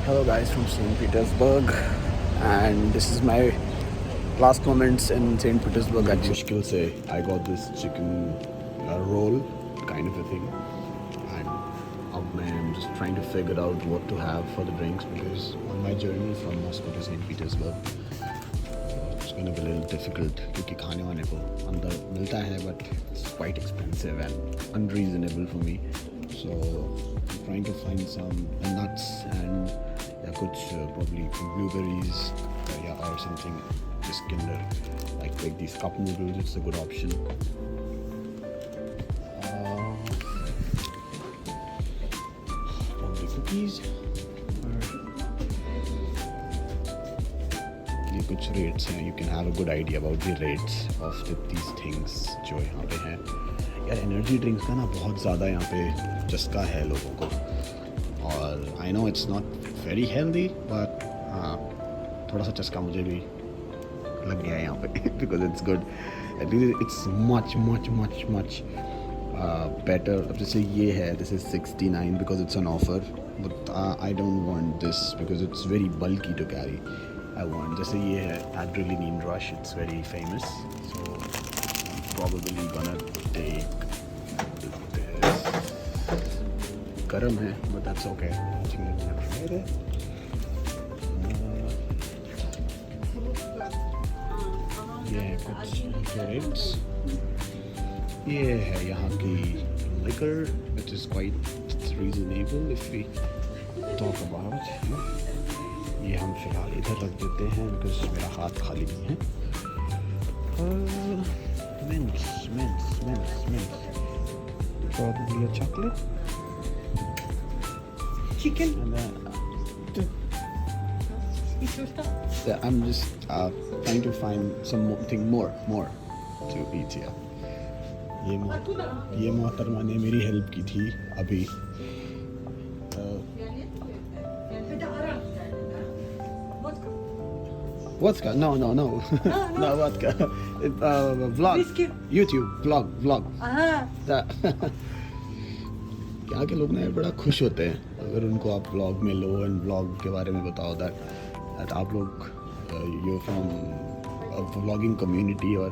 Hello guys from St. Petersburg, and this is my last moments in St. Petersburg. Actually, मुश्किल से I got this chicken roll kind of a thing, and अब I'm just trying to figure out what to have for the drinks because on my journey from Moscow to St. Petersburg, it's going to be a little difficult क्योंकि खाने वाने को अंदर मिलता है but it's quite expensive and unreasonable for me. So I'm trying to find some nuts and या कुछ probably blueberries or something just kinder like these cup noodles. It's a good option. Probably cookies ये कुछ rates हैं. You can have a good idea about the rates of these things जो यहाँ पे हैं. यार एनर्जी ड्रिंक्स का ना बहुत ज़्यादा यहाँ पे चस्का है लोगों को, और I know it's not very healthy but थोड़ा सा चस्का मुझे भी लग गया है यहाँ पे because it's good. It's much much much much better. अब जैसे ये है, this is 69 because it's an offer, but I don't want this because it's very bulky to carry. I want जैसे ये है adrenaline rush, it's very famous, so probably gonna take this. Garam hai, but that's okay. ये कुछ grapes. ये है यहाँ की liquor, which is quite reasonable if we talk about. ये हम फिलहाल इधर रख देते हैं because मेरा हाथ खाली नहीं है. Mints. Probably a chocolate. Chicken. And yeah, I'm just trying to find something more to eat here. ये मोहतरमा ने मेरी हेल्प की थी अभी. Vodka? No. No vodka. Vlog. Whiskey. YouTube vlog. यहाँ के लोग ना बड़ा खुश होते हैं अगर उनको आप व्लॉग में लो एंड व्लॉग के बारे में बताओ दैट आप लोग यू फ्रॉम व्लॉगिंग कम्युनिटी और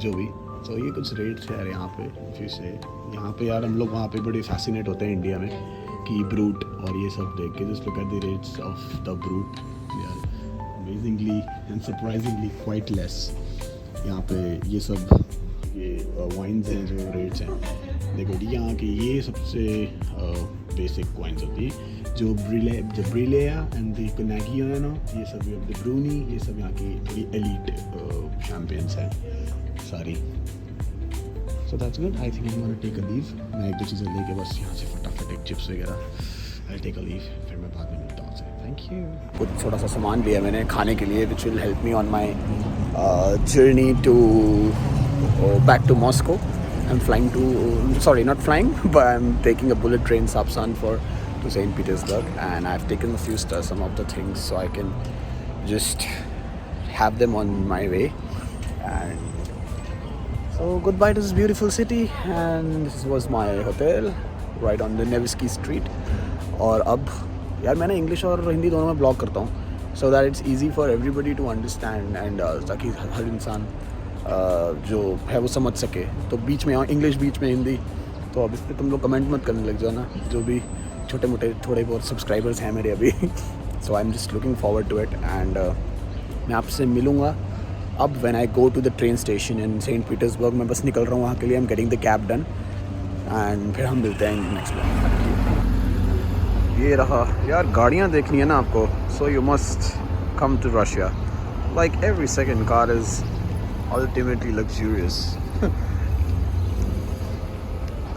जो भी. तो ये कुछ रेट्स है यार यहाँ पे. फिर से यहाँ पे यार हम लोग वहाँ पे बड़े फैसिनेट होते हैं इंडिया में कि ब्रूट और ये सब देख के. Just look at the rates of the brute. Amazingly and surprisingly quite less. यहाँ पे ये सब ये वाइन्स हैं जो रेट्स हैं. देखो यहाँ की ये सबसे बेसिक वाइन्स होती है जो ब्रिलेया एंड द कोनागियो है ना, ये सब द ब्रूनी, ये सब यहाँ की थोड़ी एलीट शैम्पेन्स हैं सारी. So that's good. I think I want to take a leave. मैं एक दो चीज़ें लेके बस यहाँ से फटाफट एक चिप्स वगैरह आई टेक अ लीव. फिर मैं बाद में मिलता हूँ. Thank you. कुछ थोड़ा सा सामान लिया मैंने खाने के लिए which will help me on my journey to back to Moscow. I'm flying to, sorry, not flying, but I'm taking a bullet train Sapsan to St. Petersburg, and I've taken a few some of the things so I can just have them on my way. And so goodbye to this beautiful city, and this was my hotel right on the Nevsky Street. और अब यार मैंने English और हिंदी दोनों में blog करता हूँ so that it's easy for everybody to understand and ताकि हर इंसान जो है वो समझ सके. तो बीच में इंग्लिश बीच में हिंदी, तो अब इस पर तुम लोग कमेंट मत करने लग जाओ ना, जो भी छोटे मोटे थोड़े बहुत सब्सक्राइबर्स हैं मेरे अभी. So I am just looking forward to it and मैं आपसे मिलूँगा अब when I go to the train station in Saint Petersburg. मैं बस निकल रहा हूँ वहाँ के लिए. I am getting the cab done and फिर हम मिलते हैं नेक्स्ट ब्लॉग. ये रहा यार, गाड़ियाँ देखनी है ना आपको, so you must come to Russia. Like every second car is ultimately luxurious.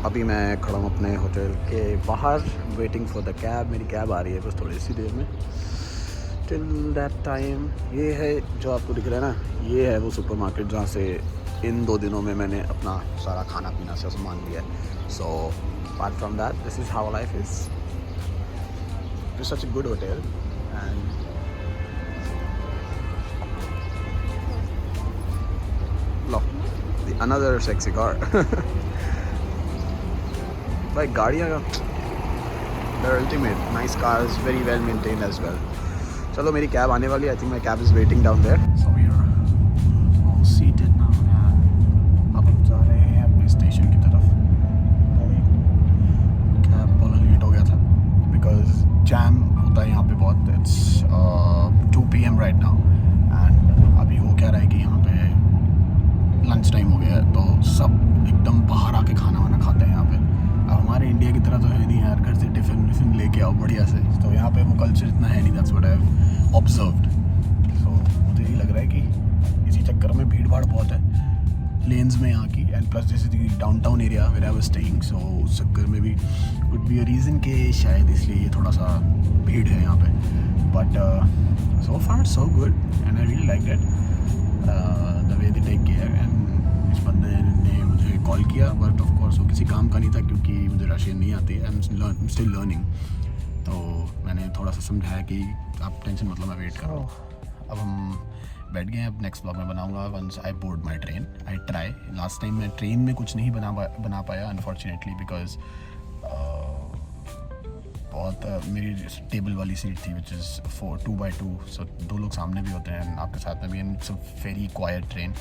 अभी मैं खड़ा हूँ अपने होटल के बाहर वेटिंग फॉर द कैब. मेरी कैब आ रही है बस थोड़ी सी देर में. टिल दैट टाइम ये है जो आपको दिख रहा है ना, ये है वो सुपरमार्केट जहाँ से इन 2 दिनों में मैंने अपना सारा खाना पीना से सामान लिया है. So apart from that this is how life is. It's such a good hotel and another sexy car. भाई गाड़ियाँ का they're ultimate. Nice cars, very well maintained as well. चलो मेरी कैब आने वाली है. I think my cab is waiting down there. So we are all seated now and अब हम जा रहे हैं अपने स्टेशन की तरफ. कैब बहुत लेट हो गया था because jam होता है यहाँ पे बहुत. It's 2 PM right now and अभी हो क्या रहा है कि यहाँ पे लंच टाइम हो गया है तो सब एकदम बाहर आके खाना वाना खाते हैं यहाँ पे. अब हमारे इंडिया की तरह तो है नहीं यार, घर से टिफ़िन विफ़िन लेके आओ बढ़िया से. तो यहाँ पे वो कल्चर इतना है नहीं. That's what I have observed. So मुझे यही लग रहा है कि इसी चक्कर में भीड़ भाड़ बहुत है लेन्स में यहाँ की. एंड प्लस जैसे downtown area where I was staying, so उस चक्कर में भी कुड बी अ रीज़न कि शायद इसलिए ये थोड़ा सा भीड़ है यहाँ पे. But so far so good and I really like that the way they take care. And इस बंदे ने मुझे कॉल किया बट ऑफ कोर्स वो किसी काम का नहीं था क्योंकि मुझे रशियन नहीं आती. I am still learning. तो मैंने थोड़ा सा समझाया कि आप टेंशन मतलब मैं वेट करो. अब हम बैठ गए हैं. अब नेक्स्ट ब्लॉग में बनाऊंगा once I board my train. I try. Last time मैं ट्रेन में कुछ नहीं बना पाया अनफॉर्चुनेटली बिकॉज बहुत मेरी टेबल वाली सीट थी विच इज़ 2x2. सो 2 लोग सामने भी होते हैं आपके साथ में भी. And it's a very quite train.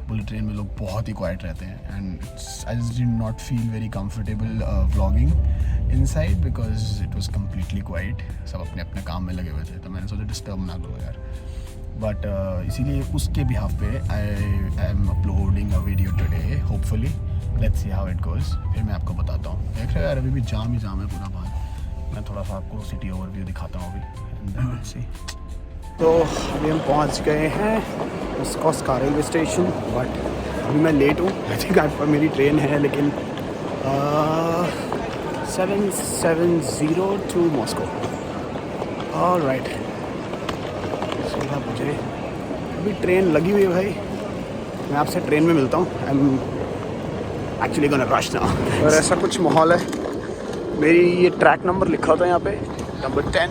Bullet train में लोग बहुत ही क्वाइट रहते हैं and I just did not feel very comfortable vlogging inside because it was completely quite. सब अपने अपने काम में लगे हुए थे तो मैंने सोचा डिस्टर्ब ना करो यार. बट इसीलिए उसके बिहाफ पे I am uploading a video today hopefully. Let's see how it goes. फिर मैं आपको बताता हूँ. देख रहे हो यार अभी भी जाम ही जाम है पूरा बाहर. मैं थोड़ा सा आपको सिटी ओवरव्यू दिखाता हूँ अभी. तो अभी हम पहुँच गए हैं मॉस्को रेलवे स्टेशन. बट अभी मैं लेट हूँ. आई थिंक मेरी ट्रेन है लेकिन 7:70 टू मॉस्को. ऑलराइट. सीधा मुझे अभी ट्रेन लगी हुई है भाई. मैं आपसे ट्रेन में मिलता हूँ. I am actually gonna rush now. और ऐसा कुछ माहौल है. मेरी ये ट्रैक नंबर लिखा होता है यहाँ पे नंबर 10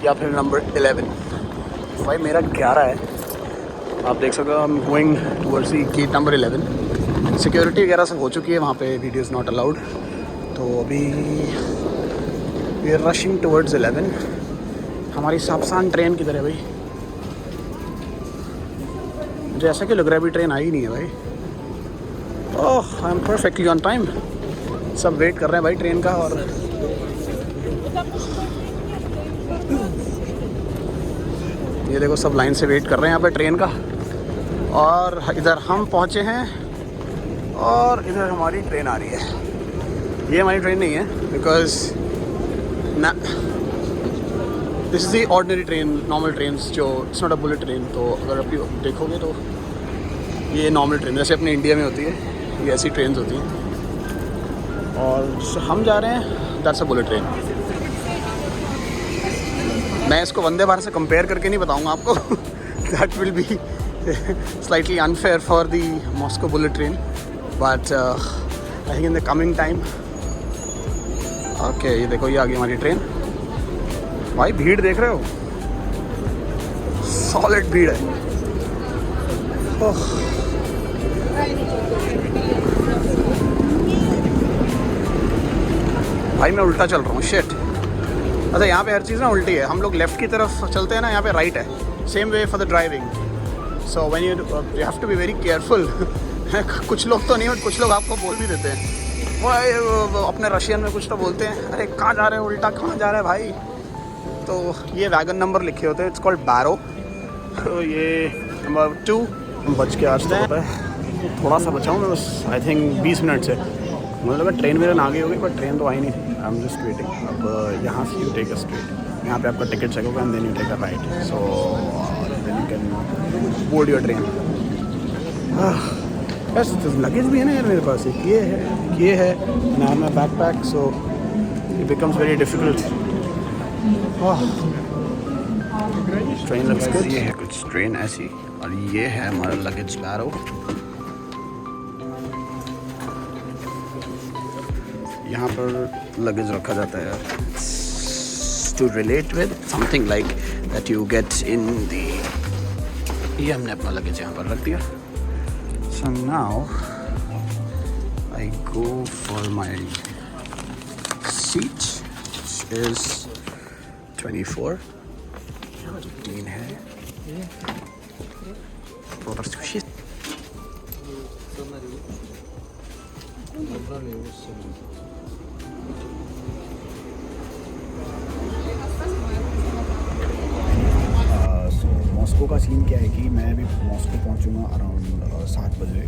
या फिर नंबर 11. भाई मेरा 11 है. आप देख सकते हो I am going towards the gate number 11. Security वगैरह सब हो चुकी है वहाँ पे. Video is not allowed. तो अभी वी आर रशिंग टूवर्ड्स 11. हमारी सापसान ट्रेन किधर है भाई? मुझे ऐसा क्यों लग रहा है अभी ट्रेन आई नहीं है भाई. Oh I am perfectly on time. सब वेट कर रहे हैं भाई ट्रेन का. और ये देखो सब लाइन से वेट कर रहे हैं यहाँ पे ट्रेन का. और इधर हम पहुँचे हैं और इधर हमारी ट्रेन आ रही है. ये हमारी ट्रेन नहीं है बिकॉज ना this is the ordinary train. Normal train जो it's not a bullet train. तो अगर अभी देखोगे तो ये नॉर्मल ट्रेन जैसे अपने इंडिया में होती है ये ऐसी ट्रेन होती हैं. और हम जा रहे हैं दैट्स अ बुलेट ट्रेन. मैं इसको वंदे भारत से कंपेयर करके नहीं बताऊंगा आपको. That will be slightly unfair for the Moscow bullet train. But I think in the coming time. Okay ये देखो ये आ गई हमारी ट्रेन. भाई भीड़ देख रहे हो? सॉलिड भीड़ है. भाई मैं उल्टा चल रहा हूँ. शिट. अच्छा यहाँ पे हर चीज़ ना उल्टी है. हम लोग लेफ़्ट की तरफ चलते हैं ना, यहाँ पे राइट है. Same way for the driving. So when you have to be very careful. कुछ लोग तो नहीं बट कुछ लोग आपको बोल भी देते हैं. वो अपने रशियन में कुछ तो बोलते हैं. अरे कहाँ जा रहे हैं, उल्टा कहाँ जा रहा है भाई. तो ये वैगन नंबर लिखे होते हैं. इट्स कॉल्ड बैरो. तो ये नंबर 2 बज के आज तक थोड़ा सा बचा हूँ मैं बस. आई थिंक 20 मिनट से. मुझे लगा ट्रेन मेरे आगे होगी पर ट्रेन तो आई नहीं. आई एम जस्ट वेटिंग. अब यहाँ से यू टेक अ स्ट्रेट. यहाँ पे आपका टिकट चेक होगा and then you take a right. So then you can board your train. बस लगेज भी है ना यार मेरे पास. एक ये है ना मैं backpack. So it becomes very difficult. Train looks good. ये है कुछ ट्रेन ऐसी और ये है हमारा लगेज बैरो. यहाँ पर लगेज रखा जाता है to relate with something like that you get in the. ये हमने अपना लगेज यहाँ पर रख दिया. So now I go for my seat. is 24. 3 है. Shit. मॉस्को का सीन क्या है कि मैं अभी मॉस्को पहुंचूंगा अराउंड 7 बजे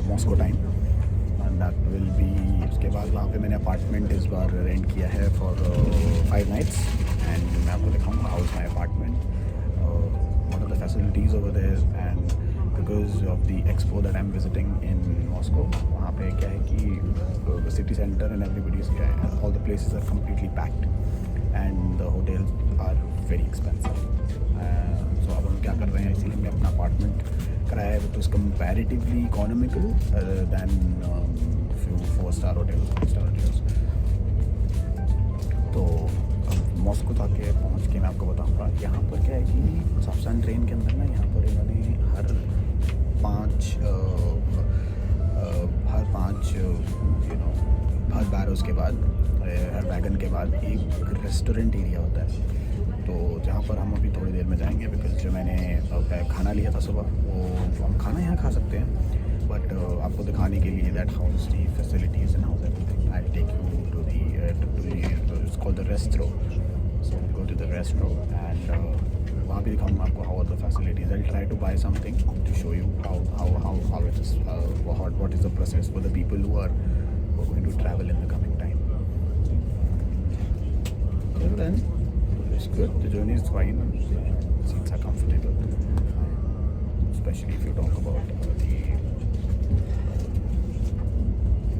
Moscow time. And that will be, उसके बाद वहाँ पे मैंने अपार्टमेंट इस बार रेंट किया है फॉर 5 नाइट्स. एंड मैं आपको दिखाऊंगा how is my apartment, what are the facilities over there. And because of the expo that I am visiting in Moscow, वहाँ पे क्या है कि city centre and everybody all the places are completely packed and the hotels are very expensive. सो अब हम क्या कर रहे हैं, इसीलिए मैं अपना अपार्टमेंट कराया है which is comparatively economical than few 4-star hotels, 5-star hotels. तो मॉस्को जाके पहुंच के मैं आपको बताऊंगा. यहाँ पर क्या है कि साउथर्न ट्रेन के अंदर ना, यहाँ पर इन्होंने हर पाँच हर बैरोज के बाद, हर वैगन के बाद एक रेस्टोरेंट एरिया होता है. तो जहाँ पर हम अभी थोड़ी देर में जाएंगे, बिकॉज जो मैंने खाना लिया था सुबह, वो हम खाना यहाँ खा सकते हैं, बट आपको दिखाने के लिए that house the facilities and house everything. I take you to the it's called the restro. So go to the restro and वहाँ भी दिखाऊंगा आपको how are the facilities. I try to buy something to show you how it is, what is the process for the people who are going to travel in the coming time. Till then, it's good. The journey is fine. Seats are comfortable, especially if you talk about the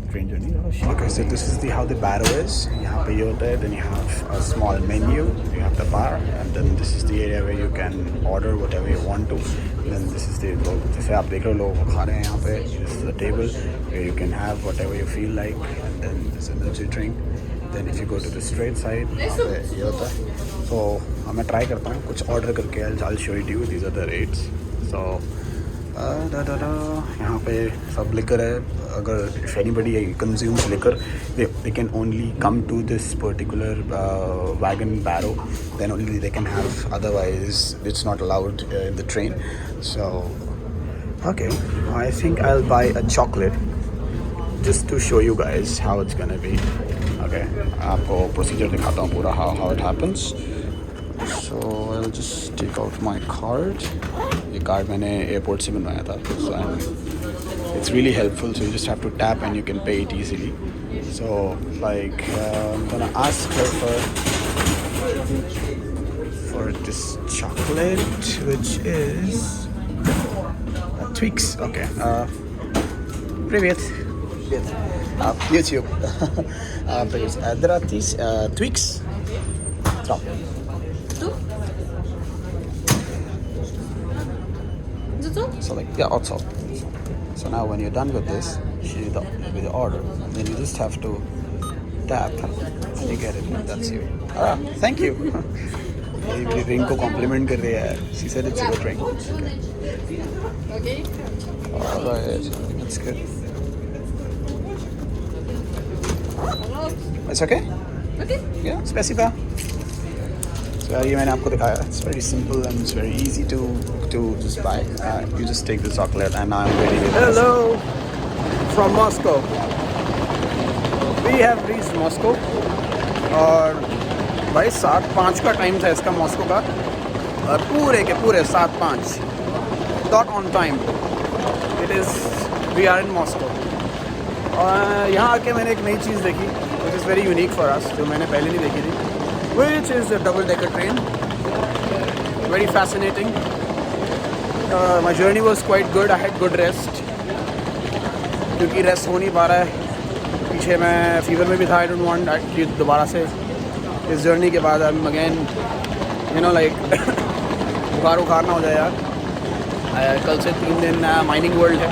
train journey. Okay, so this is how the bar is. यहाँ पे ये होता है. Then you have a small menu. You have the bar, and then this is the area where you can order whatever you want to. Then this is the, जैसे आप देख रहे हो लोग खा रहे हैं यहाँ पे. This is the table where you can have whatever you feel like, and then this energy drink. Then if you go to the straight side, यहाँ पे ये होता है. So मैं ट्राई करता हूँ कुछ ऑर्डर करके. I'll show it to you. These are the rates. So यहाँ पे सब लिकर है. अगर if anybody consumes liquor, they can only come to this particular wagon barrow. Then only they can have. Otherwise, it's not allowed in the train. So okay, I think I'll buy a chocolate just to show you guys how it's gonna be. Okay, आपको procedure दिखाता हूँ पूरा how it happens. So I'll just take out my card. ये card मैंने airport से बनवाया था. So it's really helpful. So you just have to tap and you can pay it easily. So like I'm gonna ask her for this chocolate, which is Twix. Okay. Привет. YouTube. There are these Twix. Stop. So like, yeah, also. So now when you're done with this, with the order, then you just have to tap and you get it. That's you. Thank you. मेरी drink को complement कर रही है. She said it's a good drink. Okay. Alright, that's good. It's okay? Okay. Yeah, spasiba. So ये मैंने आपको दिखाया. It's very simple and it's very easy to just buy. You just take the chocolate and I'm ready with this. Hello from Moscow. We have reached Moscow. और भाई 7:05 का time था इसका Moscow का. और पूरे के पूरे 7:05 dot on time. It is we are in Moscow. और यहाँ आके मैंने एक नई चीज़ देखी which is very unique for us, जो मैंने पहले नहीं देखी थी. Which is a double-decker train. Very fascinating. My journey was quite good. I had good rest. क्योंकि रेस्ट हो नहीं पा रहा है. पीछे मैं फीवर में भी था. I don't want कि दोबारा से इस जर्नी के बाद I'm again like बुखार ना हो जाए यार. कल से 3 दिन माइनिंग वर्ल्ड है.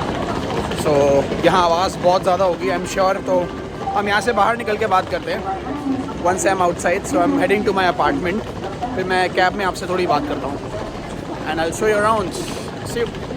So यहाँ आवाज़ बहुत ज़्यादा होगी I'm sure. तो हम यहाँ से बाहर निकल के बात करते हैं. Once I'm outside, so I'm heading to my apartment. फिर मैं कैब में आपसे थोड़ी बात करता हूँ. And I'll show you around. See you.